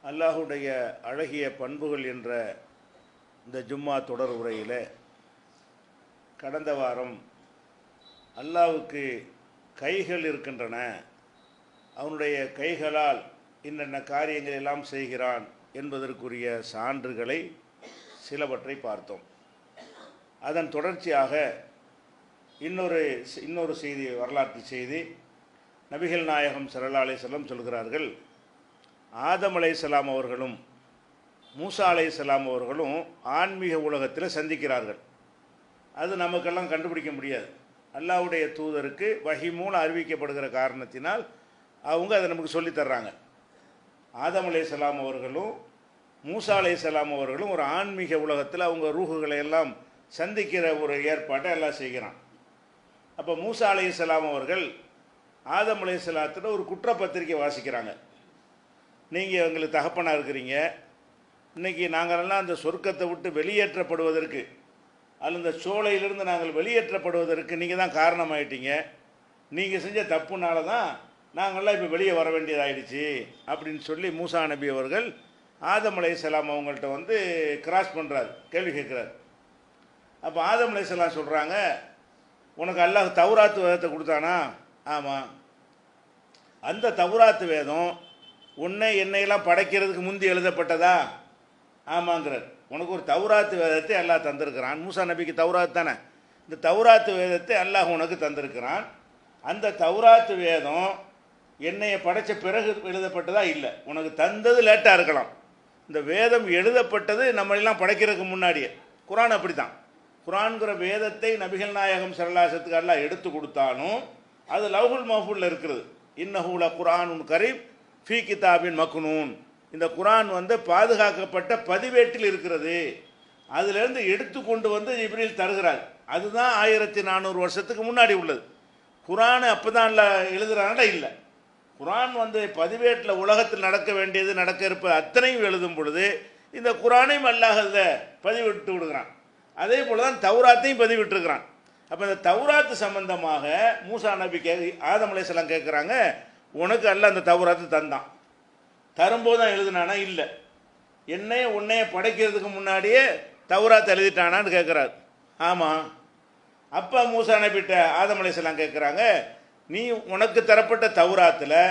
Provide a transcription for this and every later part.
அல்லாஹுடைய அழகிய பண்புகள் என்ற இந்த ஜும்மா தொடர் உரையில் கடந்த வாரம் அல்லாஹ்வுக்கு கைகள் இருக்கின்றன, அவனுடைய கைகளால் என்னென்ன காரியங்கள் எல்லாம் செய்கிறான் என்பதற்குரிய சான்றுகளை சிலவற்றை பார்த்தோம். அதன் தொடர்ச்சியாக இன்னொரு செய்தி, வரலாற்று செய்தி. நபிகள் நாயகம் ஸல்லல்லாஹு அலைஹி வஸல்லம் சொல்கிறார்கள், ஆதம் அலைஹிஸ்ஸலாம் அவர்களும் மூசா அலைஹிஸ்ஸலாம் அவர்களும் ஆன்மீக உலகத்தில் சந்திக்கிறார்கள். அது நமக்கெல்லாம் கண்டுபிடிக்க முடியாது. அல்லாஹ்வுடைய தூதருக்கு வஹி மூலம் அறிவிக்கப்படுகிற காரணத்தினால் அவங்க அதை நமக்கு சொல்லித்தர்றாங்க. ஆதம் அலைஹிஸ்ஸலாம் அவர்களும் மூசா அலைஹிஸ்ஸலாம் அவர்களும் ஒரு ஆன்மீக உலகத்தில் அவங்க ரூஹுகளை எல்லாம் சந்திக்கிற ஒரு ஏற்பாட்டை எல்லாம் செய்கிறான். அப்போ மூசா அலைஹிஸ்ஸலாம் அவர்கள் ஆதம் அலைஹிஸ்ஸலாத்தில் ஒரு குற்றப்பத்திரிக்கை வாசிக்கிறாங்க. நீங்கள் எங்களுக்கு தகப்பனாக இருக்கிறீங்க, இன்றைக்கி நாங்களெல்லாம் அந்த சொர்க்கத்தை விட்டு வெளியேற்றப்படுவதற்கு, அல்லது இந்த சோலையிலிருந்து நாங்கள் வெளியேற்றப்படுவதற்கு நீங்கள் தான் காரணமாயிட்டீங்க, நீங்கள் செஞ்ச தப்புனால தான் நாங்கள்லாம் இப்போ வெளியே வர வேண்டியதாகிடுச்சு அப்படின்னு சொல்லி மூசா நபி அவர்கள் ஆதம் அலைஹிஸ்ஸலாம் அவங்கள்ட்ட வந்து கிராஸ் பண்ணுறாரு, கேள்வி கேட்குறாரு. அப்போ ஆதம் அலைஹிஸ்ஸலாம் சொல்கிறாங்க, உனக்கு அல்லாஹ் தௌராத்து வேதத்தை கொடுத்தானா? ஆமாம். அந்த தௌராத்து வேதம் என்னையெல்லாம் படைக்கிறதுக்கு முந்தி எழுதப்பட்டதா? ஆமாங்கிறார். உனக்கு ஒரு தௌராத்து வேதத்தை அல்லாஹ் தந்திருக்கிறான். மூசா நபிக்கு தௌராத் தானே, இந்த தௌராத்து வேதத்தை அல்லாஹ் உனக்கு தந்திருக்கிறான். அந்த தௌராத்து வேதம் என்னைய படைத்த பிறகு எழுதப்பட்டதா? இல்லை, உனக்கு தந்தது லேட்டாக இருக்கலாம். இந்த வேதம் எழுதப்பட்டது நம்மளெல்லாம் படைக்கிறதுக்கு முன்னாடியே. குரான் அப்படி தான். குரான்கிற வேதத்தை நபிகள் நாயகம் ஸல்லல்லாஹு அலைஹி வஸல்லம் எல்லாம் எடுத்து கொடுத்தாலும் அது லவ்ஹுல் மஹ்ஃபூஸில் இருக்கிறது. இன்னஹு லகுர்ஆனுன் கரீம் ஃபீ கிதாபின் மக்னூன். இந்த குரான் வந்து பாதுகாக்கப்பட்ட பதிவேட்டில் இருக்கிறது. அதிலிருந்து எடுத்து கொண்டு வந்து ஜிப்ரீல் தருகிறார். அதுதான் 1400 வருஷத்துக்கு முன்னாடி உள்ளது. குரான் அப்போ தான் எழுதுகிறாங்களா? இல்லை. குரான் வந்து பதிவேட்டில் உலகத்தில் நடக்க வேண்டியது, நடக்க இருப்பது அத்தனையும் எழுதும் பொழுது இந்த குரானையும் அல்லாஹ் அதில் பதிவிட்டு விடுகிறான். அதே போல் தான் தௌராத்தையும் பதிவிட்டுருக்கிறான். அப்போ இந்த தௌராத்து சம்பந்தமாக மூசா நபி ஆதம் அலைஹிஸ்ஸலாம் கேட்குறாங்க, உனக்கு அல்லாஹ் அந்த தௌராத்து தந்தான், தரும்போது தான் எழுதுனானா? இல்லை, உன்னைய படைக்கிறதுக்கு முன்னாடியே தௌராத் எழுதிட்டானான்னு கேட்குறாரு. ஆமாம். அப்போ மூசா நபிட்ட ஆதம் அலைஹிஸ்ஸலாம் கேட்குறாங்க, நீ உனக்கு தரப்பட்ட தௌராத்தில்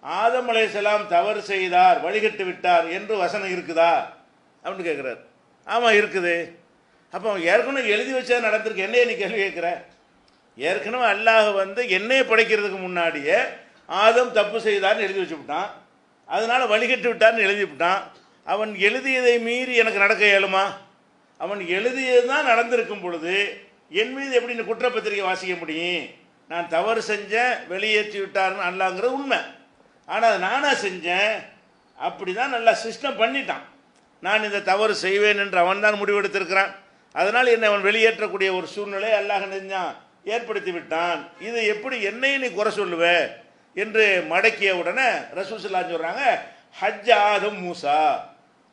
ஆதம் அலைஹிஸ்ஸலாம் தவறு செய்தார், வழிகட்டு விட்டார் என்று வசனம் இருக்குதா அப்படின்னு கேட்குறாரு. ஆமாம், இருக்குது. அப்போ ஏற்கனவே எழுதி வச்சா நடந்திருக்கு, என்னையே நீ கேள்வி கேட்குற? ஏற்கனவே அல்லாஹ் வந்து என்னையை படைக்கிறதுக்கு முன்னாடியே ஆதம் தப்பு செய்தார்னு எழுதி வச்சுவிட்டான், அதனால் வழிகட்டு விட்டார்னு எழுதிவிட்டான். அவன் எழுதியதை மீறி எனக்கு நடக்க இயலுமா? அவன் எழுதியது தான் நடந்திருக்கும் பொழுது என் மீது எப்படி இந்த குற்றப்பத்திரிக்கை வாசிக்க முடியும்? நான் தவறு செஞ்சேன், வெளியேற்றி விட்டார்னு அல்லாங்கிறது உண்மை. ஆனால் அதை நானாக செஞ்சேன், அப்படி தான் நல்லா சிஸ்டம் பண்ணிட்டான். நான் இந்த தவறு செய்வேன் என்று அவன் தான் முடிவெடுத்திருக்கிறான். அதனால் என்னை அவன் வெளியேற்றக்கூடிய ஒரு சூழ்நிலை அல்லாஹ் நெஞ்சான் ஏற்படுத்தி விட்டான். இது எப்படி என்னையும் நீ குறை சொல்லுவ என்று மடக்கிய உடனே ரசூல் ஸல்லல்லாஹு அலைஹி வஸல்லம் சொல்கிறாங்க, ஹஜ் ஆதம் மூசா,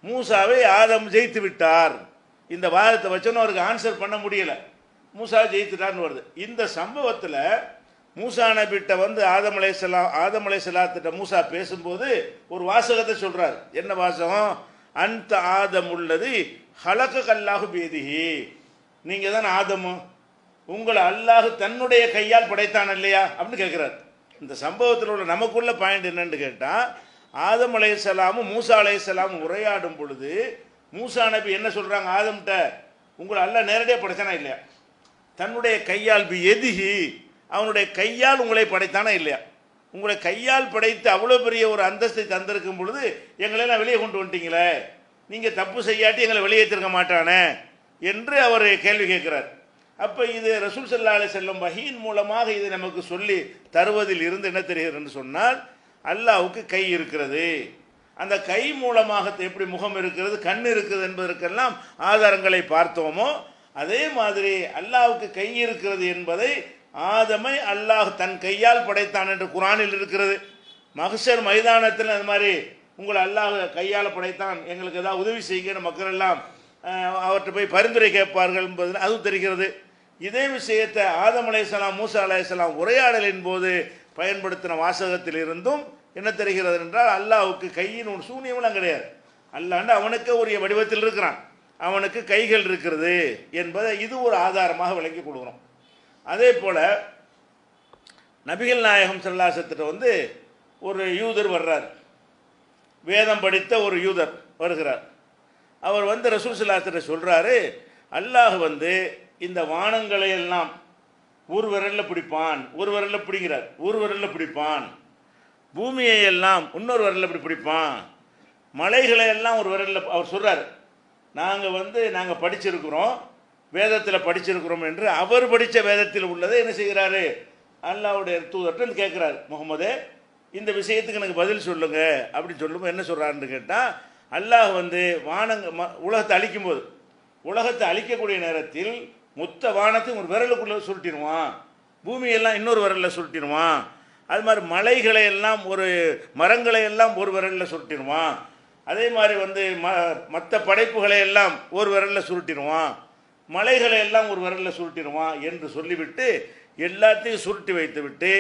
மூசாவை ஆதம் ஜெயித்து விட்டார். இந்த வாதத்தை வச்சோன்னு அவருக்கு ஆன்சர் பண்ண முடியலை, மூசா ஜெயித்துட்டார்னு வருது. இந்த சம்பவத்தில் மூசா நபிட்ட வந்து ஆதம் அலைஹிஸ்ஸலாத்திட்ட மூசா பேசும்போது ஒரு வாசகத்தை சொல்கிறார். என்ன வாசகம்? அந்த ஆதம் உள்ளது ஹலக அல்லாஹு பேதிஹி, நீங்கள் தான் ஆதமு, உங்களை அல்லாஹ் தன்னுடைய கையால் படைத்தான் இல்லையா அப்படின்னு கேட்குறாரு. இந்த சம்பவத்தில் உள்ள நமக்குள்ள பாயிண்ட் என்னன்னு கேட்டால், ஆதம் அலைஹிஸ்ஸலாமும் மூசா அலைஹிஸ்ஸலாமும் உரையாடும் பொழுது மூசா நபி என்ன சொல்கிறாங்க? ஆதம்கிட்ட உங்களை அல்லாஹ் நேரடியாக படைத்தானா இல்லையா? தன்னுடைய கையால் எதிஹி, அவனுடைய கையால் உங்களை படைத்தானா இல்லையா? உங்களை கையால் படைத்து அவ்வளோ பெரிய ஒரு அந்தஸ்தை தந்திருக்கும் பொழுது எங்களெல்லாம் வெளியே கொண்டு வந்துட்டீங்களே, நீங்கள் தப்பு செய்யாட்டி எங்களை வெளியேற்றிருக்க மாட்டானே என்று அவர் கேள்வி கேட்குறார். அப்போ இது ரசூல் ஸல்லல்லாஹு அலைஹி வஸல்லம் வஹீயின் மூலமாக இது நமக்கு சொல்லி தருவதில் இருந்து என்ன தெரிகிறதுன்னு சொன்னால், அல்லாஹ்வுக்கு கை இருக்கிறது. அந்த கை மூலமாக எப்படி முகம் இருக்கிறது, கண் இருக்குது என்பதற்கெல்லாம் ஆதாரங்களை பார்த்தோமோ, அதே மாதிரி அல்லாஹ்வுக்கு கை இருக்கிறது என்பதை ஆதமை அல்லாஹ் தன் கையால் படைத்தான் என்று குரானில் இருக்கிறது. மஹ்ஷர் மைதானத்தில் அது மாதிரி உங்களை அல்லாஹ் கையால் படைத்தான், எங்களுக்கு ஏதாவது உதவி செய்யுங்கன்னு மக்கள் எல்லாம் அவர்கிட்ட போய் பரிந்துரை கேட்பார்கள் என்பது அதுவும் தெரிகிறது. இதே விஷயத்தை ஆதம் அலைஹிஸ்ஸலாம் மூசா அலைஹிஸ்ஸலாம் உரையாடலின் போது பயன்படுத்தின வாசகத்தில் இருந்தும் என்ன தெரிகிறது என்றால் அல்லாஹ்வுக்கு கையின் ஒரு சூனியம்லாம் கிடையாது. அல்லாண்டு அவனுக்கு ஒரு வடிவத்தில் இருக்கிறான், அவனுக்கு கைகள் இருக்கிறது என்பதை இது ஒரு ஆதாரமாக விளக்கி கொடுக்குறோம். அதே போல் நபிகள் நாயகம் ஸல்லல்லாஹு அலைஹி வஸல்லம் வந்து ஒரு யூதர் வர்றார், வேதம் படித்த ஒரு யூதர் வருகிறார். அவர் வந்து ரசூல் ஸல்லல்லாஹு அலைஹி வஸல்லம் சொல்கிறாரு, அல்லாஹ் வந்து இந்த வானங்களை எல்லாம் ஒரு விரலில் பிடிப்பான், ஒரு விரலில் பிடிக்கிறார், ஒரு விரலில் பிடிப்பான், பூமியை எல்லாம் இன்னொரு விரலில் இப்படி பிடிப்பான், மலைகளை எல்லாம் ஒரு விரலில். அவர் சொல்கிறார், நாங்கள் படிச்சிருக்கிறோம், வேதத்தில் படிச்சிருக்கிறோம் என்று அவர் படித்த வேதத்தில் உள்ளதை என்ன செய்கிறாரு, அல்லாஹ்வுடைய தூதர்கிட்ட கேட்குறாரு, முகமதே இந்த விஷயத்துக்கு எனக்கு பதில் சொல்லுங்க அப்படின்னு சொல்லும்போது என்ன சொல்கிறாருன்னு கேட்டால், அல்லாஹ் வந்து உலகத்தை அழிக்கும்போது, உலகத்தை அழிக்கக்கூடிய நேரத்தில் மொத்த வானத்தையும் ஒரு விரலுக்குள்ளே சுருட்டிடுவான், பூமியெல்லாம் இன்னொரு விரலில் சுருட்டிடுவான், அது மாதிரி மலைகளை எல்லாம் ஒரு மரங்களை எல்லாம் ஒரு விரலில் சுருட்டிடுவான், அதே மாதிரி வந்து மற்ற படைப்புகளை எல்லாம் ஒரு விரலில் சுருட்டிடுவான், மலைகளை எல்லாம் ஒரு விரலில் சுருட்டிடுவான் என்று சொல்லிவிட்டு எல்லாத்தையும் சுருட்டி வைத்து விட்டு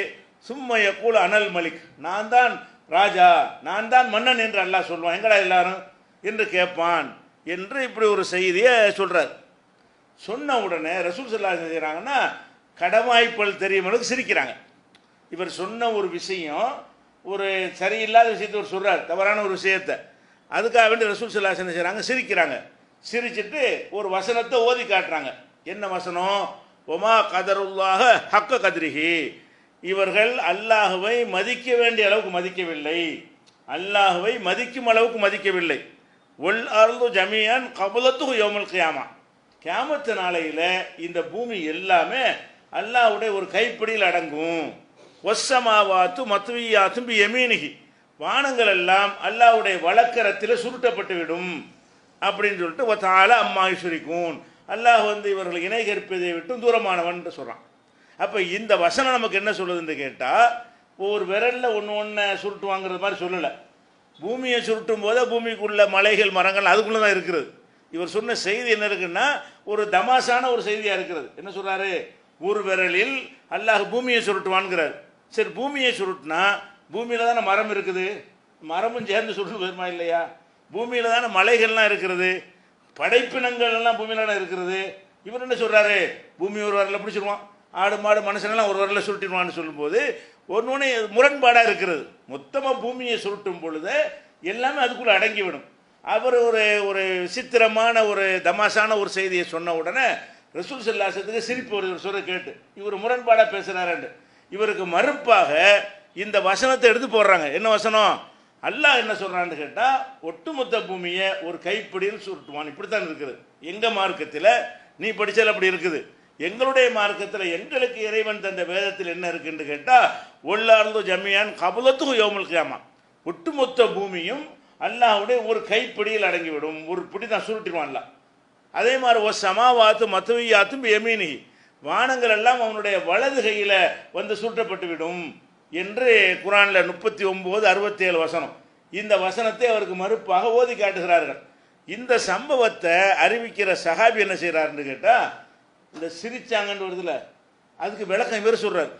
சும்மைய கூல அனல் மலிக், நான் தான் ராஜா, நான் தான் மன்னன் என்று அல்லாஹ் சொல்லுவான், எங்கடா எல்லாரும் என்று கேட்பான் என்று இப்படி ஒரு செய்தியை சொல்கிறார். சொன்ன உடனே ரசூல் ஸல்லல்லாஹு அலைஹி வஸல்லம் செய்கிறாங்கன்னா கடமாய்ப்பல் தெரியுமளவுக்கு சிரிக்கிறாங்க. இவர் சொன்ன ஒரு விஷயம் ஒரு சரியில்லாத விஷயத்தை ஒரு சொல்கிறார், தவறான ஒரு விஷயத்தை, அதுக்காக வேண்டி ரசூல் ஸல்லல்லாஹு அலைஹி வஸல்லம் செய்கிறாங்க, சிரிக்கிறாங்க. சிரிச்சிட்டு ஒரு வசனத்தை ஓதி காட்டுறாங்க. என்ன வசனம்? ஒமா கதருல்லாஹ ஹக்க கதிரிஹி, இவர்கள் அல்லாஹுவை மதிக்க வேண்டிய அளவுக்கு மதிக்கவில்லை, அல்லாஹுவை மதிக்கும் அளவுக்கு மதிக்கவில்லை. ஒல் அர்து ஜமியன் கபலத்து யௌமுல் கியாமா, கியாமத்து நாளையில் இந்த பூமி எல்லாமே அல்லாஹ்வுடைய ஒரு கைப்பிடியில் அடங்கும். ஒஸ்ஸமாவாத்து மத்வியாத்தும் பி யமீனிஹி, வானங்கள் எல்லாம் அல்லாஹ்வுடைய வலக்கரத்தில் சுருட்டப்பட்டு விடும் அப்படின்னு சொல்லிட்டு வத்தால அம்மா யுஷ்ரிகூன், அல்லாஹ் வந்து இவர்கள் இணை கற்பிதை விட்டு தூரமானவன் சொல்கிறான். அப்போ இந்த வசனம் நமக்கு என்ன சொல்லுதுன்னு கேட்டால், ஒரு விரலில் ஒன்று சுருட்டுவாங்கிறது மாதிரி சொல்லலை. பூமியை சுருட்டும் போது பூமிக்குள்ள மலைகள் மரங்கள் அதுக்குள்ளே தான் இருக்கிறது. இவர் சொன்ன செய்தி என்ன இருக்குன்னா ஒரு தமாசான ஒரு செய்தியாக இருக்கிறது. என்ன சொல்கிறாரு, ஒரு விரலில் அல்லாஹ் பூமியை சுருட்டுவான்கிறார். சரி, பூமியை சுருட்டினா பூமியில் தானே மரம் இருக்குது, மரமும் சேர்ந்து சுருட்டு வருமா இல்லையா? பூமியில் தானே மலைகள்லாம் இருக்கிறது, படைப்பினங்கள் எல்லாம் பூமியில் தானே இருக்கிறது. இவர் என்ன சொல்கிறாரு, பூமி ஒரு வரலில் பிடிச்சிருவான், ஆடு மாடு மனுஷனெல்லாம் ஒரு வரலில் சுருட்டிடுவான்னு சொல்லும்போது ஒன்று முரண்பாடாக இருக்கிறது. மொத்தமாக பூமியை சுருட்டும் பொழுது எல்லாமே அதுக்குள்ளே அடங்கிவிடும். அவர் ஒரு விசித்திரமான ஒரு தமாசான ஒரு செய்தியை சொன்ன உடனே ரசூல் ஸல்லல்லாஹு அலைஹி வஸல்லம் சிரிப்பு ஒரு சொல்ல கேட்டு இவர் முரண்பாடாக பேசுகிறாரு. இவருக்கு மறுப்பாக இந்த வசனத்தை எடுத்து போடுறாங்க. என்ன வசனம்? அல்லாஹ் என்ன சொல்கிறான்னு கேட்டால், ஒட்டுமொத்த பூமியை ஒரு கைப்பிடியில் சுருட்டுவான். இப்படித்தான் இருக்குது. எங்கள் மார்க்கத்தில் நீ படித்தால் அப்படி இருக்குது. எங்களுடைய மார்க்கத்தில் எங்களுக்கு இறைவன் தந்த வேதத்தில் என்ன இருக்குன்னு கேட்டால், ஒல்லார்ந்து ஜமியான் கபலத்து யௌமுல் கியாமா, ஒட்டுமொத்த பூமியும் அல்லாஹ்வுடைய ஒரு கைப்பிடியில் அடங்கிவிடும், ஒரு பிடி தான் சுருட்டிடுவான்ல. அதே மாதிரி ஒரு சமாவாத்து மத்துவியாத்தும் யமீனி, வானங்கள் எல்லாம் அவனுடைய வலது கையில் வந்து சுருட்டப்பட்டு விடும் என்று குரானில் 39:67 வசனம். இந்த வசனத்தை அவருக்கு மறுப்பாக ஓதி காட்டுகிறார்கள். இந்த சம்பவத்தை அறிவிக்கிற சஹாபி என்ன செய்கிறாருன்னு கேட்டால், இந்த சிரிச்சாங்கன்னு வருதுல, அதுக்கு விளக்கம் இவர் சொல்கிறார்.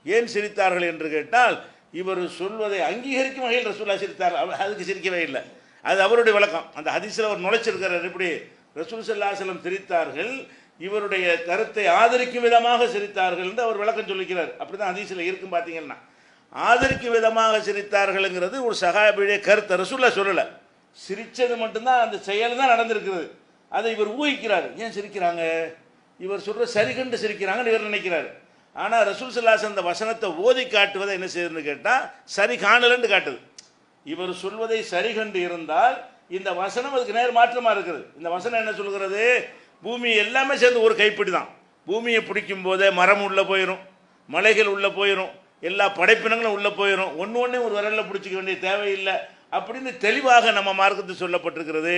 ஏன் சிரித்தார்கள் என்று கேட்டால், இவர் சொல்வதை அங்கீகரிக்கும் வகையில் ரசூலுல்லாஹ் சிரித்தார், அதுக்கு சிரிக்கவே இல்லை. அது அவருடைய விளக்கம். அந்த ஹதீஸில் அவர் நுழைச்சிருக்கிறார். எப்படி ரசூல் ஸல்லல்லாஹு அலைஹி வஸல்லம் சிரித்தார்கள், இவருடைய கருத்தை ஆதரிக்கும் விதமாக சிரித்தார்கள் என்று அவர் விளக்கம் சொல்லிக்கிறார். அப்படி தான் ஹதீஸில் இருக்கும். பார்த்தீங்கன்னா ஆதரிக்கும் விதமாக சிரித்தார்கள்ங்கிறது ஒரு சஹாபியுடைய கருத்தை ரசூலுல்லாஹ் சொல்லலை. சிரித்தது மட்டும்தான், அந்த செயல் தான் நடந்திருக்கிறது. அதை இவர் ஊகிக்கிறார். ஏன் சிரிக்கிறாங்க, இவர் சொல்கிற சரி கண்டு சிரிக்கிறாங்கன்னு இவர் நினைக்கிறார். ஆனால் ரசூல் ஸல்லல்லாஹு அலைஹி வஸல்லம் அந்த வசனத்தை ஓதி காட்டுவதை என்ன செய்யுதுன்னு கேட்டால், சரி காணலன்னு காட்டுது. இவர் சொல்வதை சரி கண்டு இருந்தால் இந்த வசனம் அதுக்கு நேர் மாற்றமாக இருக்குது. இந்த வசனம் என்ன சொல்கிறது, பூமி எல்லாமே சேர்ந்து ஒரு கைப்பிடி தான். பூமியை பிடிக்கும் போதே மரம் உள்ளே போயிடும், மலைகள் உள்ளே போயிடும், எல்லா படைப்பினங்களும் உள்ளே போயிடும், ஒன்று ஒன்றே ஒரு விரலில் பிடிச்சிக்க வேண்டிய தேவையில்லை அப்படின்னு தெளிவாக நம்ம மார்க்கத்தில் சொல்லப்பட்டிருக்கிறது.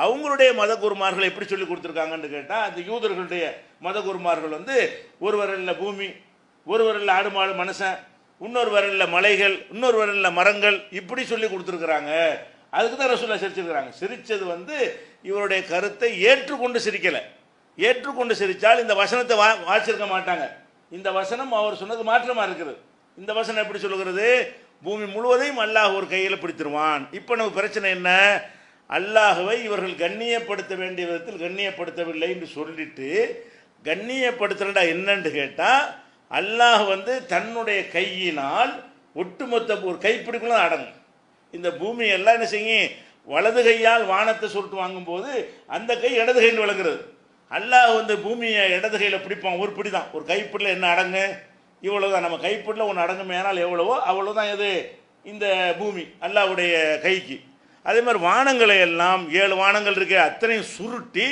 அவங்களுடைய மத குருமார்கள் எப்படி சொல்லி கொடுத்துருக்காங்கன்னு கேட்டால், அந்த யூதர்களுடைய மத குருமார்கள் வந்து ஒரு விரலில் பூமி, ஒரு விரலில் ஆடு மாடு மனுஷன், இன்னொரு விரலில் மலைகள், இன்னொரு விரலில் மரங்கள், இப்படி சொல்லி கொடுத்துருக்குறாங்க. அதுக்கு தான் ரசூலுல்லாஹ் சிரிச்சிருக்கிறாங்க. சிரித்தது வந்து இவருடைய கருத்தை ஏற்றுக்கொண்டு சிரிக்கலை. ஏற்றுக்கொண்டு சிரித்தால் இந்த வசனத்தை வாசிச்சிருக்க மாட்டாங்க. இந்த வசனம் அவர் சொன்னது மாற்றமாக இருக்குது. இந்த வசனம் எப்படி சொல்லுகிறது, பூமி முழுவதையும் அல்லாஹ் ஒரு கையில் பிடித்திருவான். இப்போ நம்ம பிரச்சனை என்ன? அல்லாஹுவை இவர்கள் கண்ணியப்படுத்த வேண்டிய விதத்தில் கண்ணியப்படுத்தவில்லை என்று சொல்லிட்டு கண்ணியப்படுத்துறா என்னன்னு கேட்டால், அல்லாஹ் வந்து தன்னுடைய கையினால் ஒட்டுமொத்த ஒரு கைப்பிடிக்குள்ள அடங்கும். இந்த பூமியெல்லாம் என்ன செய்யும்? வலது கையால் வானத்தை சுருட்டு வாங்கும்போது அந்த கை இடது கைன்னு விளங்குறது. அல்லாஹ் வந்து பூமியை இடது கையில் பிடிப்பான். ஒரு பிடி தான், ஒரு கைப்பிடியில் என்ன அடங்கு? இவ்வளோதான். நம்ம கைப்பிடியில் ஒன்று அடங்குமே ஆனால் எவ்வளவோ அவ்வளோதான். எது? இந்த பூமி அல்லாஹ்வுடைய கைக்கு. அதே மாதிரி வானங்களை எல்லாம் 7 வானங்கள் இருக்கு, அத்தனையும் சுருட்டி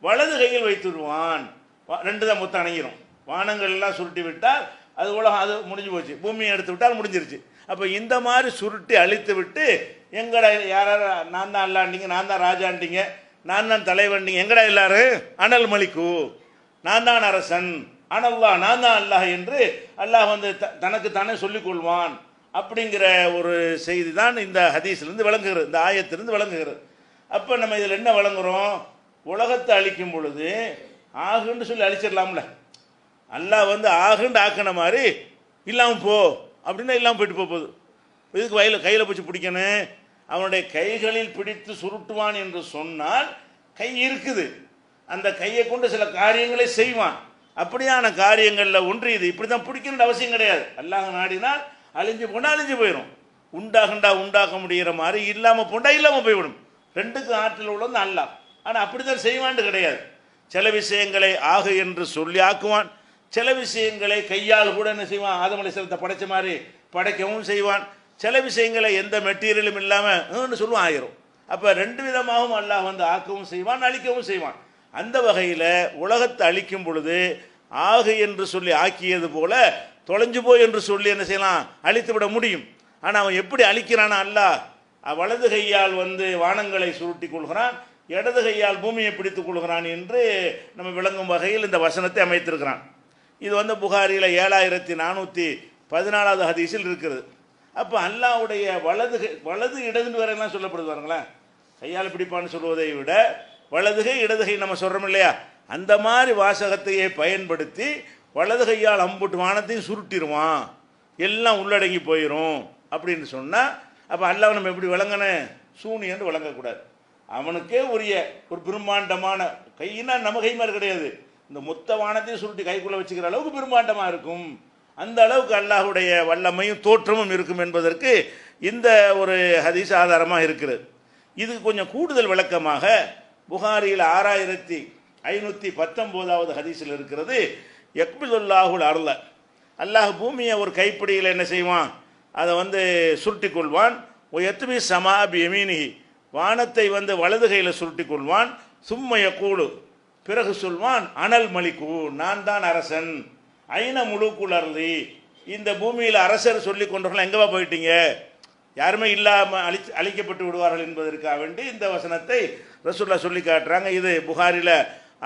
வலது கையில் வைத்து விடுவான். 2 தான் மொத்தம் அணைகிறோம். வானங்கள் எல்லாம் சுருட்டி விட்டால் அது உலகம், அது முடிஞ்சு போச்சு. பூமியை எடுத்து விட்டால் முடிஞ்சிருச்சு. அப்போ இந்த மாதிரி சுருட்டி அழித்து விட்டு எங்கடா யாராவது நான் தான் அல்லாண்டிங்க, நான் தான் ராஜாண்டிங்க, நான் தான் தலைவண்டிங்க, எங்கடா எல்லாரும் அனல் மலிக்கு, நான் தான் அரசன், அனல்லா நான் தான் அல்லாஹ் என்று அல்லாஹ் வந்து தனக்கு தானே சொல்லிக் கொள்வான். அப்படிங்கிற ஒரு செய்தி தான் இந்த ஹதீஸ்லேருந்து விளங்குகிறது, இந்த ஆயத்திலிருந்து விளங்குகிறது. அப்போ நம்ம இதில் என்ன விளங்குறோம்? உலகத்தை அழிக்கும் பொழுது ஆகுன்னு சொல்லி அழிச்சிடலாம்ல. அல்லாஹ் வந்து ஆகுண்டு ஆக்கின மாதிரி இல்லாமல் போ அப்படின்னா இல்லாமல் போயிட்டு போகுது. இதுக்கு கையில் பிடிச்சி பிடிக்கணும். அவனுடைய கைகளில் பிடித்து சுருட்டுவான் என்று சொன்னால் கை இருக்குது, அந்த கையை கொண்டு சில காரியங்களை செய்வான். அப்படியான காரியங்களில் ஒன்று இது. இப்படி தான் பிடிக்கணுன்ற அவசியம் கிடையாது. அல்லாஹ் நாடினால் அழிஞ்சு போனால் அழிஞ்சு போயிடும். உண்டாகண்டா உண்டாக்க முடிகிற மாதிரி இல்லாமல் போண்டா இல்லாமல் போய்விடும். ரெண்டுக்கும் ஆற்றல் உள்ளது அல்லாஹ். ஆனால் அப்படி தான் செய்வான்னு கிடையாது. சில விஷயங்களை ஆகு என்று சொல்லி ஆக்குவான், சில விஷயங்களை கையால் கூட என்ன செய்வான்? ஆதம் அலைஹிஸ்ஸலாத்தை படைச்ச மாதிரி படைக்கவும் செய்வான். சில விஷயங்களை எந்த மெட்டீரியலும் இல்லாமல் சொல்லுவான், ஆயிரும். அப்போ 2 விதமாகவும் அல்லாஹ் வந்து ஆக்கவும் செய்வான், அழிக்கவும் செய்வான். அந்த வகையில் உலகத்தை அழிக்கும் பொழுது ஆகு என்று சொல்லி ஆக்கியது போல தொலைஞ்சு போய் என்று சொல்லி என்ன செய்யலாம்? அழித்து விட முடியும். ஆனால் அவன் எப்படி அழிக்கிறானா? அல்லாஹ் வலது கையால் வந்து வானங்களை சுருட்டி கொள்கிறான், இடது கையால் பூமியை பிடித்துக் கொள்கிறான் என்று நம்ம விளங்கும் வகையில் இந்த வசனத்தை அமைத்திருக்கிறான். இது வந்து புகாரியில் 7414வது ஹதீஸில் இருக்கிறது. அப்போ அல்லாஹ்வுடைய வலது இடதுன்னு வேறெல்லாம் சொல்லப்படுது பாருங்களேன். கையால் பிடிப்பான்னு சொல்வதை விட வலதுகை இடதுகை நம்ம சொல்கிறோம் இல்லையா, அந்த மாதிரி வாசகத்தையே பயன்படுத்தி வலது கையால் அம்புட்டு வானத்தையும் சுருட்டிடுவான், எல்லாம் உள்ளடங்கி போயிடும் அப்படின்னு சொன்னால், அப்போ அல்லாஹ் நம்ம எப்படி விளங்கணும்? சூனியன்னு விளங்கக்கூடாது. அவனுக்கே உரிய ஒரு பிரம்மாண்டமான கையினா நம்ம கை மாதிரி கிடையாது, இந்த மொத்த வானத்தையும் சுருட்டி கைக்குள்ளே வச்சுக்கிற அளவுக்கு பிரம்மாண்டமாக இருக்கும். அந்த அளவுக்கு அல்லாஹுடைய வல்லமையும் தோற்றமும் இருக்கும் என்பதற்கு இந்த ஒரு ஹதீஸ் ஆதாரமாக இருக்கிறது. இதுக்கு கொஞ்சம் கூடுதல் விளக்கமாக புகாரியில் 6519வது ஹதீஸில் இருக்கிறது. யக்பிலுல்லாஹுல் அர்ல, அல்லாஹ் பூமியை ஒரு கைப்பிடியில் என்ன செய்வான்? அதை வந்து சுருட்டி கொள்வான். எத்மி சமா பி யமீனிஹி, வானத்தை வந்து வலது கையில் சுருட்டி கொள்வான். சும்ம யக்கூலு, பிறகு சொல்வான் அனல் மலிக்கு, நான் தான் அரசன். ஐன முழுக்குள் அருளி, இந்த பூமியில் அரசர் சொல்லி கொண்டவர்கள் எங்கேவா போயிட்டீங்க? யாருமே இல்லாமல் அழிக்கப்பட்டு விடுவார்கள் என்பதற்காக வேண்டி இந்த வசனத்தை ரசூலுல்லாஹ் சொல்லி காட்டுறாங்க. இது புகாரில்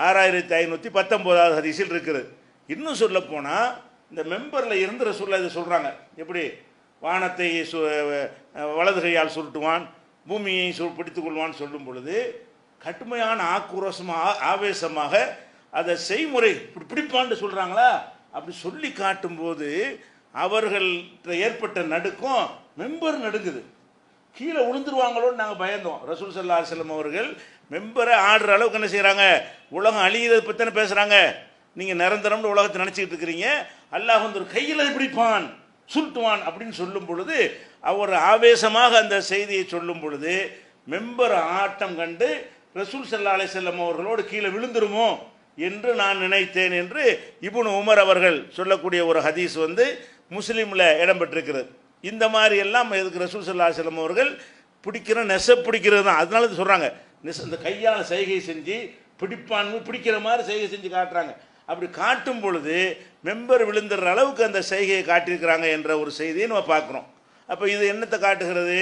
6519வது ஹதீஸில் இருக்குது. இன்னும் சொல்ல போனால் இந்த மெம்பரில் இருந்து ரசூலுல்லாஹ் இதை சொல்கிறாங்க. எப்படி வானத்தை வலது கையால் சுருட்டுவான், பூமியை பிடித்து கொள்வான்னு சொல்லும் பொழுது கடுமையான ஆக்ரோஷமாக ஆவேசமாக அதை செய்முறை பிடிப்பான்னு சொல்கிறாங்களா? அப்படி சொல்லி காட்டும்போது அவர்கள்ட்ட ஏற்பட்ட நடுக்கம் மெம்பர் நடுங்குது. கீழே விழுந்துருவாங்களோன்னு நாங்கள் பயந்தோம். ரசூல் ஸல்லல்லாஹு அலைஹி வஸல்லம் அவர்கள் மெம்பரை ஆடுற அளவுக்கு என்ன செய்கிறாங்க? உலகம் அழிகிறத பற்றி தானே பேசுகிறாங்க. நீங்கள் நிரந்தரம்னு உலகத்தை நினச்சிக்கிட்டு இருக்கிறீங்க, அல்லாஹ் வந்து ஒரு கையில் பிடிப்பான் சுருட்டுவான் அப்படின்னு சொல்லும் பொழுது அவர் ஆவேசமாக அந்த செய்தியை சொல்லும் பொழுது மெம்பர் ஆட்டம் கண்டு ரசூல் ஸல்லல்லாஹு அலைஹி வஸல்லம் அவர்களோடு கீழே விழுந்துருமோ என்று நான் நினைத்தேன் என்று இப்னு உமர் அவர்கள் சொல்லக்கூடிய ஒரு ஹதீஸ் வந்து முஸ்லீமில் இடம்பெற்றிருக்கிறது. இந்த மாதிரி எல்லாம் எதுக்கு ரசூல் ஸல்லல்லாஹு அலைஹி வஸல்லம் அவர்கள் பிடிக்கிற பிடிக்கிறது தான். அதனால இது சொல்கிறாங்க, இந்த கையால் செய்கை செஞ்சு பிடிப்பான்னு பிடிக்கிற மாதிரி செய்கை செஞ்சு காட்டுறாங்க. அப்படி காட்டும் பொழுது மெம்பர் விழுந்துடுற அளவுக்கு அந்த செய்கையை காட்டியிருக்கிறாங்க என்ற ஒரு செய்தியை நம்ம பார்க்குறோம். அப்போ இது என்னத்தை காட்டுகிறது?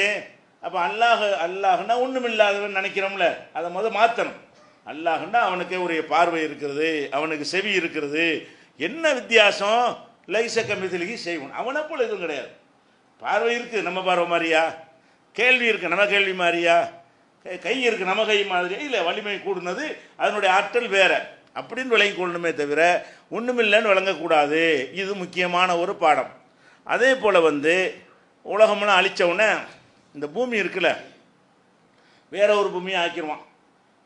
அப்போ அல்லாஹ்னா ஒன்றும் இல்லாதவன் நினைக்கிறோம்ல, அதை மாற்றணும். அல்லாஹ்னா அவனுக்கே ஒரு பார்வை இருக்கிறது, அவனுக்கு செவி இருக்கிறது. என்ன வித்தியாசம்? லைசக்க மிதிலிகி செய்வன், அவனை போல் எதுவும் கிடையாது. பார்வை இருக்குது நம்ம பார்வை மாதிரியா? கேள்வி இருக்குது நம்ம கேள்வி மாதிரியா? கை இருக்குது நம்ம கை மாதிரியா? இல்லை, வலிமை கூடுனது அதனுடைய ஆற்றல் வேற அப்படின்னு விளங்கி கொள்ளணுமே தவிர ஒன்றுமில்லைன்னு விளங்கக்கூடாது. இது முக்கியமான ஒரு பாடம். அதே போல் வந்து உலகம்லாம் அழித்த உடனே இந்த பூமி இருக்குல்ல, வேற ஒரு பூமியை ஆக்கிடுவான்.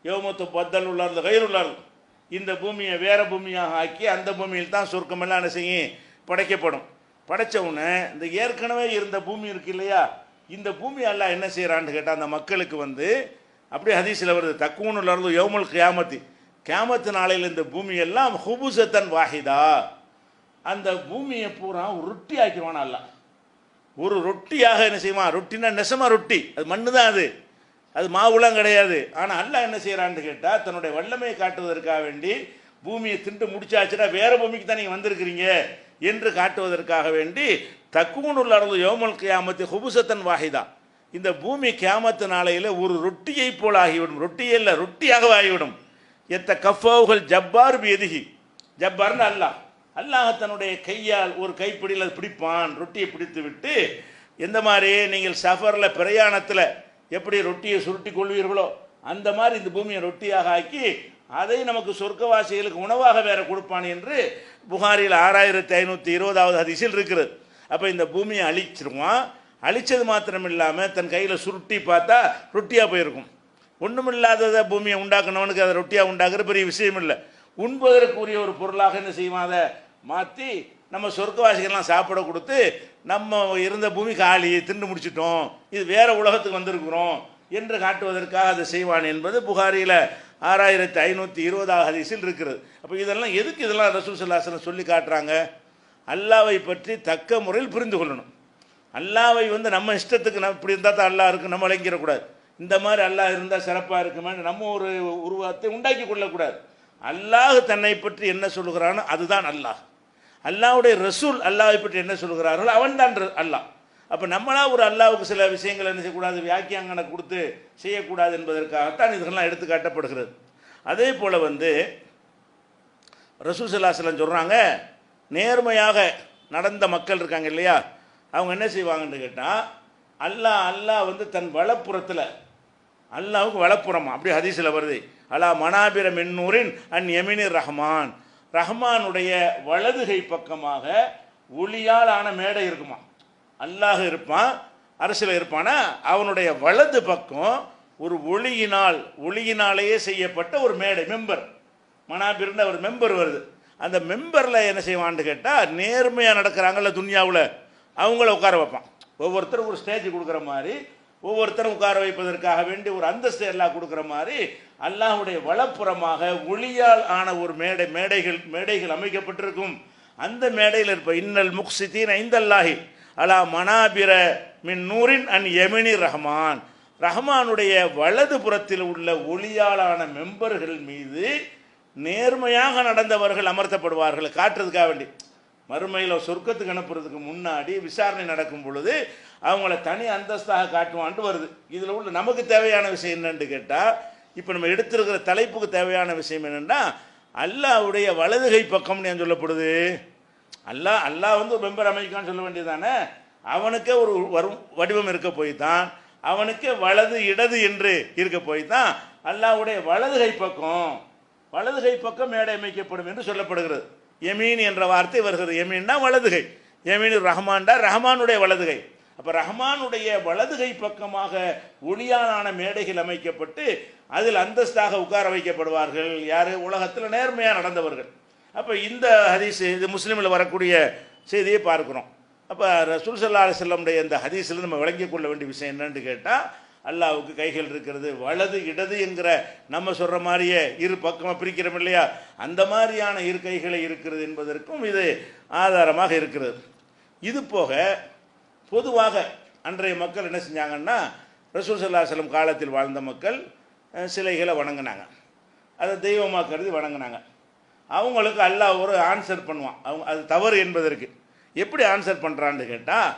யௌமத்து பத்தல் உள்ளார்ந்த கயிறுள்ளார், இந்த பூமியை வேற பூமியாக ஆக்கி அந்த பூமியில் தான் சொர்க்கமெல்லாம் என்ன செய்யும், படைக்கப்படும். படைத்த உடனே இந்த ஏற்கனவே இருந்த பூமி இருக்கு இல்லையா, இந்த பூமி எல்லாம் என்ன செய்கிறான்னு கேட்டால் அந்த மக்களுக்கு வந்து அப்படியே ஹதீஸில் வருது, தக்கூனுள்ளது யௌமுல் கியாமத்தி, கியாமத்து நாளையில் இந்த பூமியெல்லாம் ஹுபுசத்தன் வாஹிதா, அந்த பூமியை பூரா ரொட்டி ஆக்கிடுவான். அல்ல ஒரு ரொட்டியாக என்ன செய்வான், ரொட்டினா நெசமா ரொட்டி, அது மண்ணு தான், அது மாவுலாம் கிடையாது. ஆனால் அல்லாஹ் என்ன செய்கிறான்னு கேட்டால் தன்னுடைய வல்லமையை காட்டுவதற்காக வேண்டி பூமியை திண்டு முடிச்சாச்சுன்னா வேற பூமிக்கு தான் நீங்கள் வந்திருக்கிறீங்க என்று காட்டுவதற்காக வேண்டி தக்கூனுல் அர்து யௌமுல் கியாமத்தி ஹுபுசத்தன் வாஹிதா, இந்த பூமி கியாமத்து நாளையில் ஒரு ரொட்டியை போல் ஆகிவிடும். ரொட்டியே இல்லை, ரொட்டியாக ஆகிவிடும். எத்த கஃபவுகள் ஜப்பார் எதுகி, ஜப்பார்னு அல்லாஹ், அல்லாஹ் தன்னுடைய கையால் ஒரு கைப்பிடியில் அது பிடிப்பான். ரொட்டியை பிடித்து விட்டு எந்த மாதிரி நீங்கள் சஃபரில் பிரயாணத்தில் எப்படி ரொட்டியை சுருட்டி கொள்வீர்களோ அந்த மாதிரி இந்த பூமியை ரொட்டியாக ஆக்கி அதை நமக்கு சொர்க்கவாசிகளுக்கு உணவாக வேற கொடுப்பான் என்று புகாரில் 6520வது ஹதீஸில் இருக்கிறது. அப்போ இந்த பூமியை அழிச்சிருவான். அழிச்சது மாத்திரம் இல்லாமல் தன் கையில் சுருட்டி பார்த்தா ரொட்டியாக போயிருக்கும். ஒன்றும் இல்லாததை பூமியை உண்டாக்குனவனுக்கு அதை ரொட்டியாக உண்டாக்குற பெரிய விஷயம் இல்லை. உண்பதற்குரிய ஒரு பொருளாக என்ன செய்வான், அதை மாற்றி நம்ம சொர்க்கவாசிகள்லாம் சாப்பிட கொடுத்து நம்ம இருந்த பூமி காலி திண்டு முடிச்சிட்டோம், இது வேற உலகத்துக்கு வந்திருக்கிறோம் என்று காட்டுவதற்காக அதை செய்வான் என்பது புகாரியில் 6520வது ஹதீஸில் இருக்கிறது. அப்போ இதெல்லாம் எதுக்கு இதெல்லாம் ரசூல் ஸல்லல்லாஹு அலைஹி வஸல்லம் சொல்லி காட்டுறாங்க, அல்லாவை பற்றி தக்க முறையில் புரிந்து கொள்ளணும். அல்லாவை வந்து நம்ம இஷ்டத்துக்கு நம்ம இப்படி இருந்தால் தான் அல்லாஹ் இருக்கு நம்ம விளங்கிடக்கூடாது. இந்த மாதிரி அல்லாஹ் இருந்தால் சிறப்பாக இருக்குமே நம்ம ஒரு உருவத்தை உண்டாக்கி கொள்ளக்கூடாது. அல்லாஹ் தன்னை பற்றி என்ன சொல்லுகிறானோ அதுதான் அல்லாஹ். அல்லாஹ்வுடைய ரசூல் அல்லாஹை பற்றி என்ன சொல்கிறார்களோ அவன் தான் அல்லாஹ். அப்போ நம்மளா ஒரு அல்லாஹ்வுக்கு சில விஷயங்கள் என்ன செய்யக்கூடாது, வியாக்கியாங்கனை கொடுத்து செய்யக்கூடாது என்பதற்காகத்தான் இதெல்லாம் எடுத்து காட்டப்படுகிறது. அதே போல் வந்து ரசூல் ஸல்லல்லாஹு அலைஹி வஸல்லம் சொல்கிறாங்க, நேர்மையாக நடந்த மக்கள் இருக்காங்க இல்லையா, அவங்க என்ன செய்வாங்கன்னு கேட்டால் அல்லாஹ் வந்து தன் வலப்புறத்தில், அல்லாஹ்வுக்கு வலப்புறமா அப்படி ஹதீஸில் வருது, அலா மனாபிர மின்னூரின் அன் யமினிர் ரஹ்மான், ரஹ்மானுடைய வலதுகை பக்கமாக ஒளியால் ஆன மேடை இருக்குமா. அல்லாஹ் இருப்பான், அரசில் இருப்பானா, அவனுடைய வலது பக்கம் ஒரு ஒளியினாலேயே செய்யப்பட்ட ஒரு மேடை, மெம்பர், மனாபிர்னு ஒரு மெம்பர் வருது. அந்த மெம்பரில் என்ன செய்வான்னு கேட்டால் நேர்மையாக நடக்கிறாங்கல்ல துன்யாவில், அவங்கள உட்கார வைப்பான். ஒவ்வொருத்தரும் ஒரு ஸ்டேஜ் கொடுக்குற மாதிரி, ஒவ்வொருத்தரும் உட்கார வைப்பதற்காக வேண்டி ஒரு அந்தஸ்து எல்லாம் கொடுக்குற மாதிரி அல்லாஹ்வுடைய வலப்புறமாக ஒளியால் ஆன ஒரு மேடைகள் அமைக்கப்பட்டிருக்கும். அந்த மேடையில் இருப்ப இன்னல் முக்ஸிதீன் ஐந்தல்லாஹி அலா மனாபிர மின் நூரின் அன் யமினி ரஹ்மான், ரஹ்மானுடைய வலது புறத்தில் உள்ள ஒளியாலான மெம்பர்கள் மீது நேர்மையாக நடந்தவர்கள் அமர்த்தப்படுவார்கள். காட்டுறதுக்காக வேண்டி மறுமையில் சொர்க்கத்துக்கு அனுப்புறதுக்கு முன்னாடி விசாரணை நடக்கும் பொழுது அவங்கள தனி அந்தஸ்தாக காட்டுவான்ட்டு வருது. இதில் உள்ள நமக்கு தேவையான விஷயம் என்னன்னு கேட்டால், இப்போ நம்ம எடுத்திருக்கிற தலைப்புக்கு தேவையான விஷயம் என்னென்னா, அல்லாஹ்வுடைய வலதுகை பக்கம்னு ஏன் சொல்லப்படுது? அல்லாஹ் வந்து ஒரு மெம்பர் அமைக்கான்னு சொல்ல வேண்டியதானே. அவனுக்கே ஒரு வடிவம் இருக்க போய் தான், அவனுக்கே வலது இடது என்று இருக்க போய் தான் அல்லாஹ்வுடைய வலதுகை பக்கம் மேடை அமைக்கப்படும் என்று சொல்லப்படுகிறது. யமீன் என்ற வார்த்தை வருகிறது. யமீன்னா வலதுகை, யமீன் ரஹ்மான்டா ரஹ்மானுடைய வலதுகை. அப்போ ரஹ்மானுடைய வலதுகை பக்கமாக ஒளியாலான மேடைகள் அமைக்கப்பட்டு அதில் அந்தஸ்தாக உட்கார வைக்கப்படுவார்கள். யார்? உலகத்தில் நேர்மையாக நடந்தவர்கள். அப்போ இந்த ஹதீஸ், இது முஸ்லீமில் வரக்கூடிய செய்தியை பார்க்குறோம். அப்போ ரசூல் ஸல்லல்லாஹு அலைஹி வஸல்லமுடைய இந்த ஹதீஸில் நம்ம விளங்கிக் கொள்ள வேண்டிய விஷயம் என்னன்னு கேட்டால், அல்லாஹ்வுக்கு கைகள் இருக்கிறது, வலது இடது என்கிற நம்ம சொல்கிற மாதிரியே இரு பக்கமாக பிரிக்கிறோம் இல்லையா, அந்த மாதிரியான இரு கைகளை இருக்கிறது என்பதற்கும் இது ஆதாரமாக இருக்கிறது. இது போக பொதுவாக அன்றைய மக்கள் என்ன செஞ்சாங்கன்னா, ரசூல் ஸல்லல்லாஹு அலைஹி வஸல்லம் காலத்தில் வாழ்ந்த மக்கள் சிலைகளை வணங்கினாங்க, அதை தெய்வமாக கருதி வணங்கினாங்க. அவங்களுக்கு அல்லாஹ் ஒரு ஆன்சர் பண்ணுவான். அவங்க அது தவறு என்பதற்கு எப்படி ஆன்சர் பண்ணுறான்னு கேட்டால்,